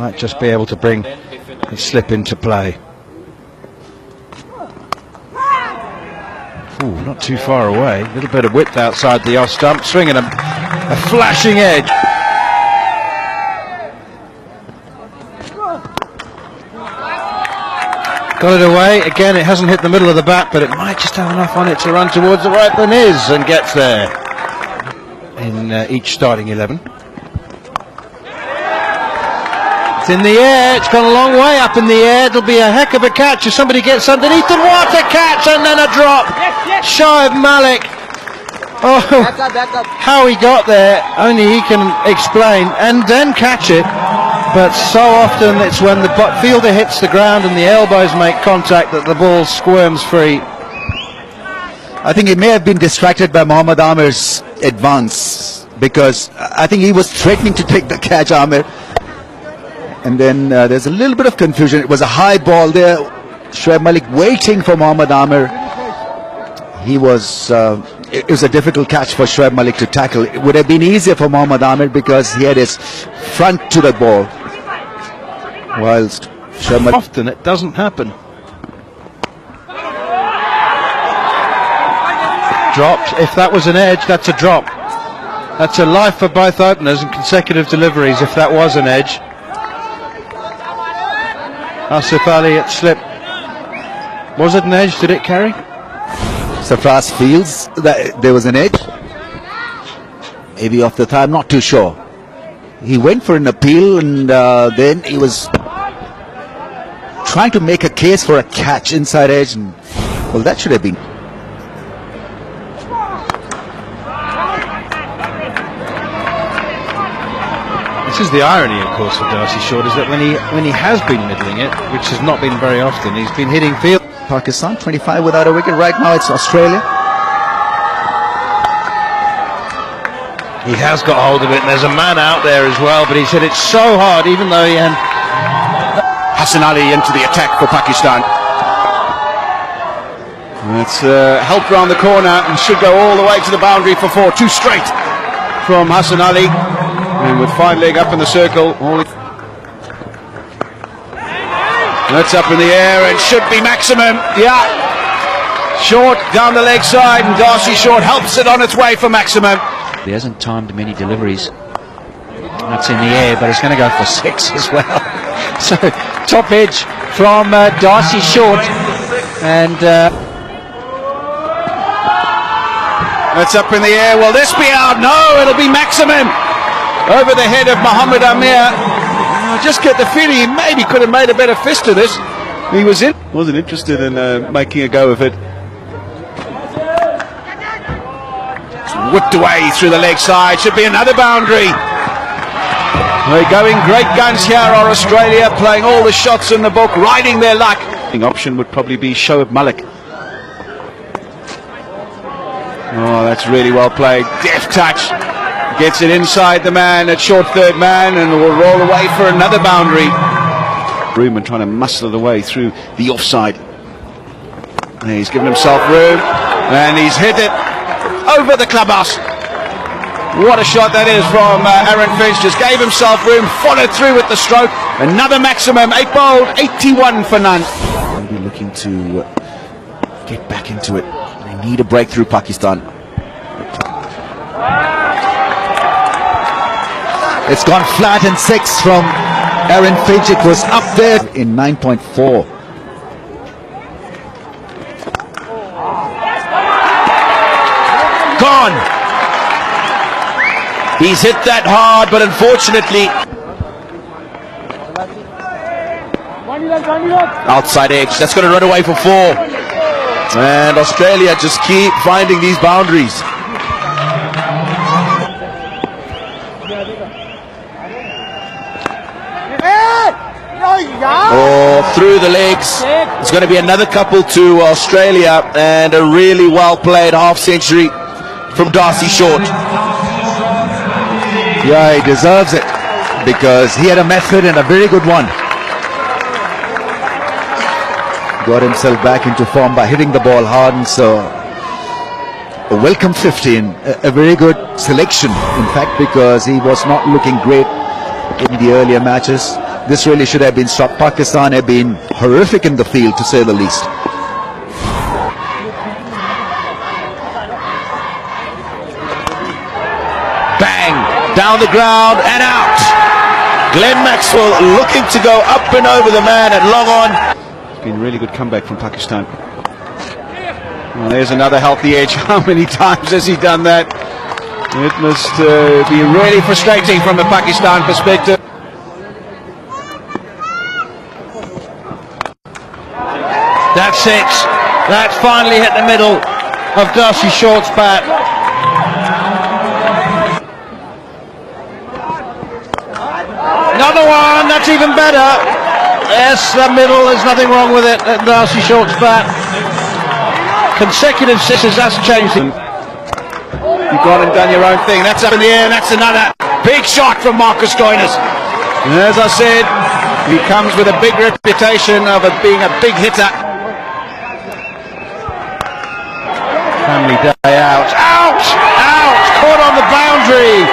Might just be able to bring a slip into play. Ooh, not too far away. A little bit of width outside the off stump, swinging a flashing edge. Got it away. Again, it hasn't hit the middle of the bat, but it might just have enough on it to run towards the right. Beniz and gets there in each starting 11. It's in the air. It's gone a long way up in the air. It'll be a heck of a catch if somebody gets underneath. And what a catch! And then a drop. Shoaib Malik. Oh, back up. How he got there, only he can explain. And then catch it. But so often it's when the fielder hits the ground and the elbows make contact that the ball squirms free. I think he may have been distracted by Mohammad Amir's advance, because I think he was threatening to take the catch, Amir. And then there's a little bit of confusion. It was a high ball there. Shoaib Malik waiting for Mohammad Amir. He was... it was a difficult catch for Shoaib Malik to tackle. It would have been easier for Mohammad Amir because he had his front to the ball. Whilst Shoaib Malik... Often it doesn't happen. Dropped. If that was an edge, that's a drop. That's a life for both openers and consecutive deliveries if that was an edge. Asif Ali at slip. Was it an edge? Did it carry? Sarfraz feels that there was an edge. Maybe off the thigh, I'm not too sure. He went for an appeal and then he was trying to make a case for a catch inside edge. And, well, that should have been. This is the irony, of course, of Darcy Short, is that when he has been middling it, which has not been very often, he's been hitting field. Pakistan 25 without a wicket. Right now it's Australia. He has got hold of it, and there's a man out there as well, but he's hit it so hard, even though he had... Hassan Ali into the attack for Pakistan. It's helped round the corner and should go all the way to the boundary for 4. 2 straight from Hassan Ali. And with fine leg up in the circle. That's up in the air and should be maximum. Yeah. Short down the leg side, and Darcy Short helps it on its way for maximum. He hasn't timed many deliveries. That's in the air, but it's going to go for 6 as well. So top edge from Darcy Short, and that's up in the air. Will this be out? No, it'll be maximum over the head of Mohammad Amir. I just get the feeling he maybe could have made a better fist of this. He wasn't interested in making a go of it. It's whipped away through the leg side. Should be another boundary. They're going great guns here, are Australia, playing all the shots in the book, riding their luck. The option would probably be Shoaib Malik. Oh, that's really well played. Deft touch. Gets it inside the man at short third man and will roll away for another boundary. Ruman trying to muscle it away through the offside. And he's given himself room and he's hit it over the clubhouse. What a shot that is from Aaron Finch. Just gave himself room, followed through with the stroke. Another maximum, 8 bowled, 81 for none. Maybe looking to get back into it. They need a breakthrough, Pakistan. It's gone flat in 6 from Aaron Finch. It was up there in 9.4. Gone. He's hit that hard, but unfortunately outside edge. That's going to run away for 4. And Australia just keep finding these boundaries. Oh, through the legs. It's going to be another couple to Australia, and a really well played half century from Darcy Short. Yeah, he deserves it because he had a method and a very good one. Got himself back into form by hitting the ball hard, and so a welcome 15, a very good selection in fact, because he was not looking great in the earlier matches. This really should have been stopped. Pakistan have been horrific in the field, to say the least. Bang! Down the ground and out. Glenn Maxwell looking to go up and over the man at long on. It's been a really good comeback from Pakistan. Well, there's another healthy edge. How many times has he done that? It must be really frustrating from a Pakistan perspective. That's it. That's finally hit the middle of Darcy Short's bat. Another one, that's even better. Yes, the middle, there's nothing wrong with it at Darcy Short's bat. Consecutive sixes, that's changed it. You've gone and done your own thing. That's up in the air, and that's another big shot from Marcus Stoinis. And as I said, he comes with a big reputation of being a big hitter. Family day out. Ouch! Ouch! Caught on the boundary.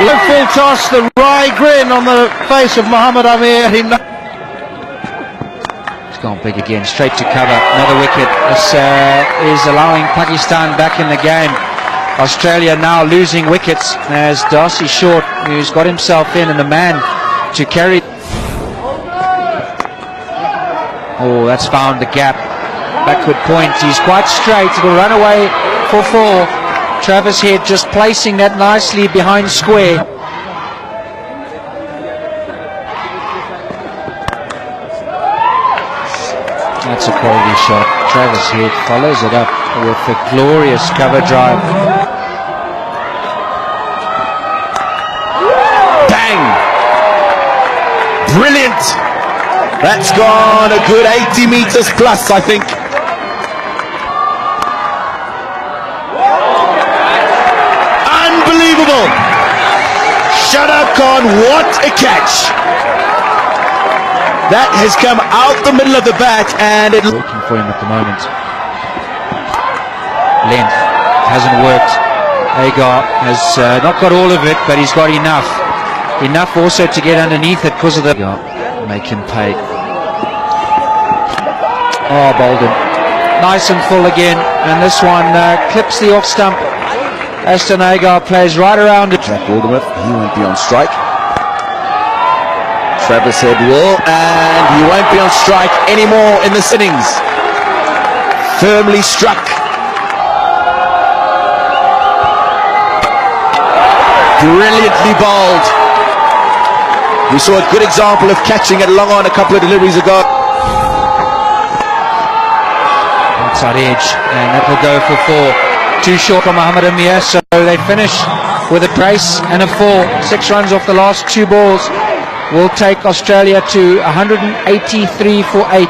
Left field toss, the wry grin on the face of Mohammad Amir. He's gone big again, straight to cover. Another wicket. This is allowing Pakistan back in the game. Australia now losing wickets as Darcy Short, who's got himself in, and the man to carry. Oh, that's found the gap. Backward point. He's quite straight. It'll run away for 4. Travis Head just placing that nicely behind square. That's a quality shot. Travis Head follows it up with a glorious cover drive. Bang! Brilliant! That's gone a good 80 meters plus, I think. Unbelievable! Shadab Khan, what a catch! That has come out the middle of the bat, and it working for him at the moment. Length hasn't worked. Agar has not got all of it, but he's got enough also to get underneath it because of the make him pay. Oh, Bolden, nice and full again, and this one clips the off stump. Ashton Agar plays right around it. Jack Aldermouth, he won't be on strike. Travis Head will, and he won't be on strike anymore in this innings. Firmly struck. Brilliantly bowled. We saw a good example of catching it long on a couple of deliveries ago. Outside edge, and that will go for 4. Too short for Mohammad Amir, so they finish with a brace and a 4. 6 runs off the last 2 balls. Will take Australia to 183 for 8.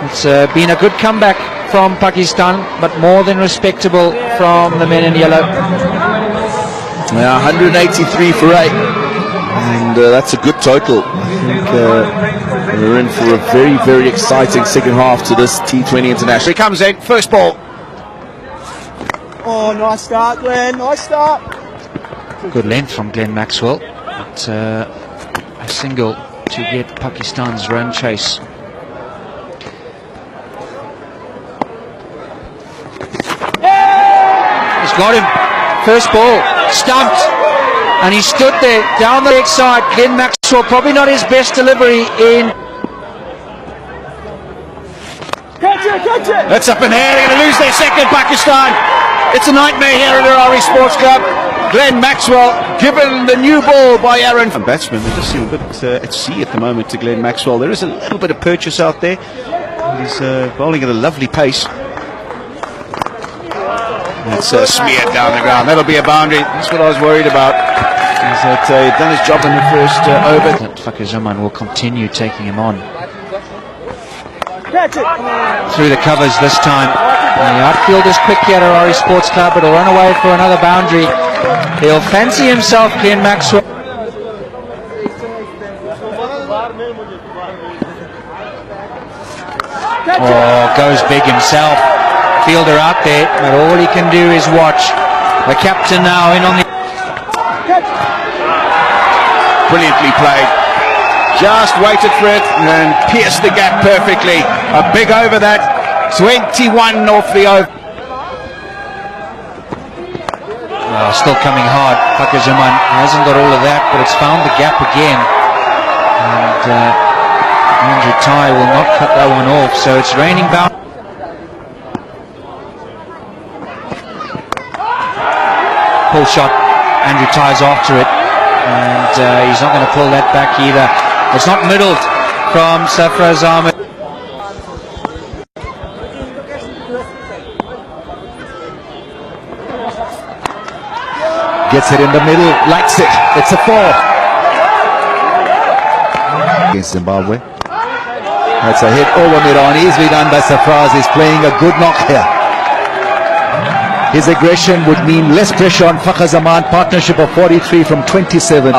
It's been a good comeback from Pakistan, but more than respectable from the men in yellow. Yeah, 183 for 8, and that's a good total. I think we're in for a very, very exciting second half to this T20 International. He comes in, first ball. Oh, nice start, Glenn, nice start. Good length from Glenn Maxwell, but a single to get Pakistan's run chase. He's got him. First ball, stumped, and he stood there down the leg side. Glenn Maxwell, probably not his best delivery in. Catch it! That's up in the air, they're going to lose their second, Pakistan. It's a nightmare here at Harare Sports Club. Glenn Maxwell given the new ball by Aaron. Batsman, they just seem a bit at sea at the moment to Glenn Maxwell. There is a little bit of purchase out there. He's bowling at a lovely pace. It's smeared down the ground. That'll be a boundary. That's what I was worried about. He's done his job in the first over. Fakhar Zaman will continue taking him on. Catch it! Through the covers this time. And the outfield is quick here at Harare Sports Club, but he'll run away for another boundary. He'll fancy himself, Glenn Maxwell. Oh, goes big himself. Fielder out there, but all he can do is watch. The captain now in on the... Brilliantly played. Just waited for it and pierced the gap perfectly. A big over that. 21 off the over. Still coming hard. Fakhar Zaman hasn't got all of that, but it's found the gap again. And Andrew Ty will not cut that one off, so it's raining bound. Pull shot. Andrew Ty's after it, and he's not going to pull that back either. It's not middled from Sarfraz Ahmed. Gets it in the middle, likes it. It's a 4. Against Zimbabwe. That's a hit over Miran. Easily done by Sarfraz. He's playing a good knock here. His aggression would mean less pressure on Fakhar Zaman. Partnership of 43 from 27.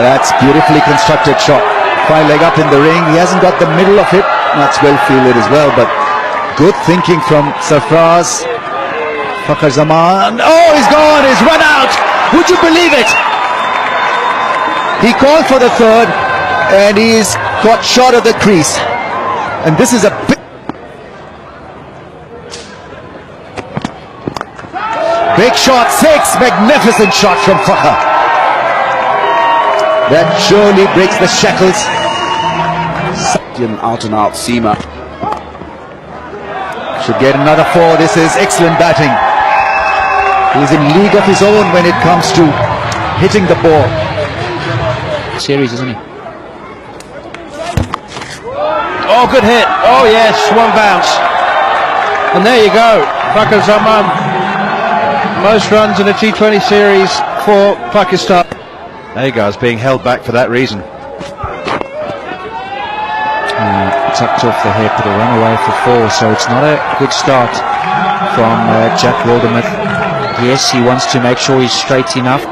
That's beautifully constructed shot. Fine leg up in the ring. He hasn't got the middle of it. That's well fielded as well, but good thinking from Sarfraz. Fakhar Zaman. Oh, he's gone. He's run out. Would you believe it? He called for the third, and he's got short of the crease. And this is a big shot. 6. Magnificent shot from Fakhar. That surely breaks the shackles. Out and out seamer. Should get another 4. This is excellent batting. He's in league of his own when it comes to hitting the ball. Series, isn't he? Oh, good hit. Oh, yes, one bounce. And there you go. Fakhar Zaman. Most runs in a T20 series for Pakistan. Agar's being held back for that reason. Tucked off the hip, it'll run away for 4, so it's not a good start from Jack Wildermuth. Yes, he wants to make sure he's straight enough.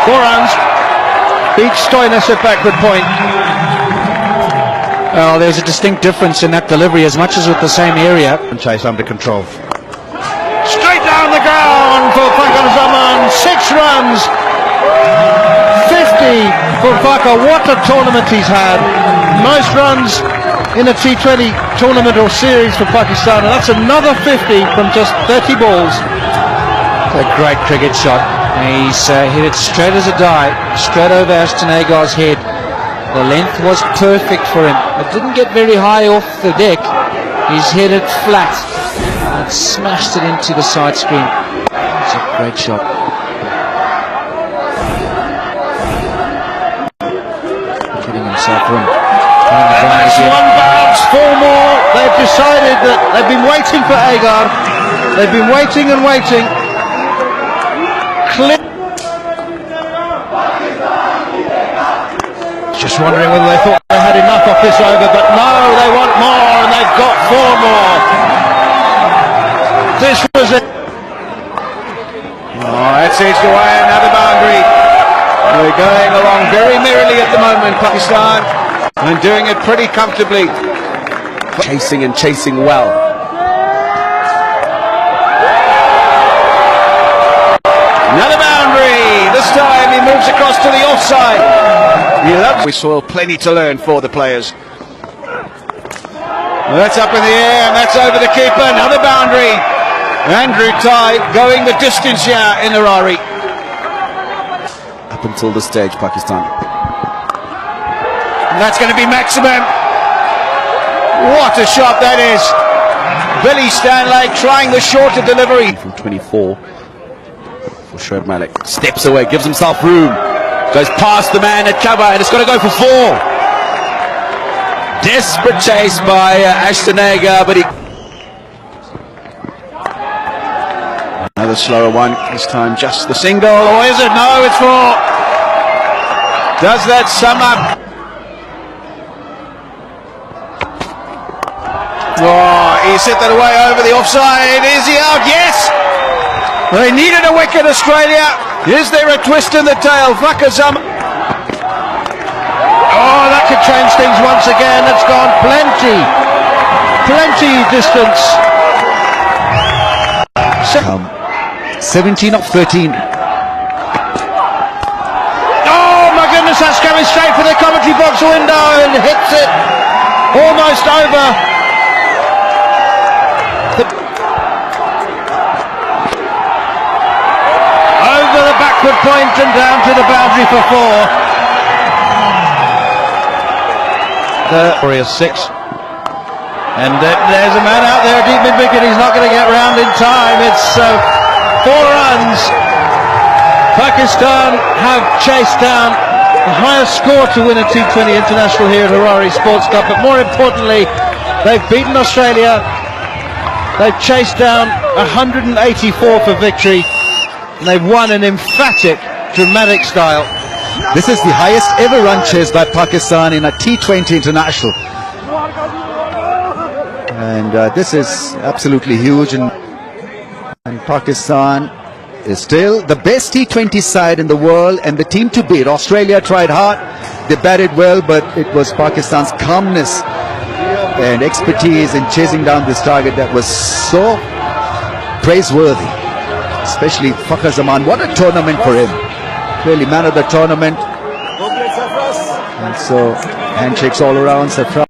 4 runs. Beats Stoinis at backward point. Well, there's a distinct difference in that delivery, as much as with the same area. And chase under control. Straight down the ground for Fakhar Zaman. 6 runs. 50 for Fakhar. What a tournament he's had. Most runs in a T20 tournament or series for Pakistan, and that's another 50 from just 30 balls. A great cricket shot. He's hit it straight as a die, straight over Ashton Agar's head. The length was perfect for him. It didn't get very high off the deck. He's hit it flat and smashed it into the side screen. It's a great shot. Getting himself room. That's one bounce, 4 more. They've decided that they've been waiting for Agar. They've been waiting and waiting. Just wondering whether they thought they had enough off this over, but no, they want more, and they've got 4 more. This was it. Oh, that's edged away, another boundary. We're going along very merrily at the moment, Pakistan, and doing it pretty comfortably. Chasing and chasing well. Another boundary. This time he moves across to the offside. We saw plenty to learn for the players. That's up in the air, and that's over the keeper. Another boundary. Andrew Ty going the distance here in the Rari. Up until this stage, Pakistan. And that's going to be maximum. What a shot that is. Billy Stanley trying the shorter delivery. From 24 for Shoaib Malik. Steps away, gives himself room. Goes past the man at cover, and it's got to go for 4. Desperate chase by Ashton Agar, but he... Another slower one, this time just the single, or is it? No, it's 4. Does that sum up? Oh, he's hit that away over the offside. Is he out? Yes! They needed a wicket, Australia. Is there a twist in the tail? Fakhar Zaman. Oh, that could change things once again. That's gone plenty distance. 17 of 13. Oh my goodness, that's coming straight for the commentary box window and hits it almost over. Over the backward point and down to the boundary for 4. The Warriors 6. And there's a man out there deep mid-wicket. He's not going to get round in time. It's 4 runs. Pakistan have chased down the highest score to win a T20 international here at Harare Sports Club. But more importantly, they've beaten Australia. They've chased down 184 for victory. And they've won in emphatic, dramatic style. This is the highest ever run chase by Pakistan in a T20 international. And this is absolutely huge. And Pakistan is still the best T20 side in the world and the team to beat. Australia tried hard. They batted well, but it was Pakistan's calmness and expertise in chasing down this target that was so praiseworthy. Especially Fakhar Zaman. What a tournament for him. Really man of the tournament. And so handshakes all around. Sarfraz.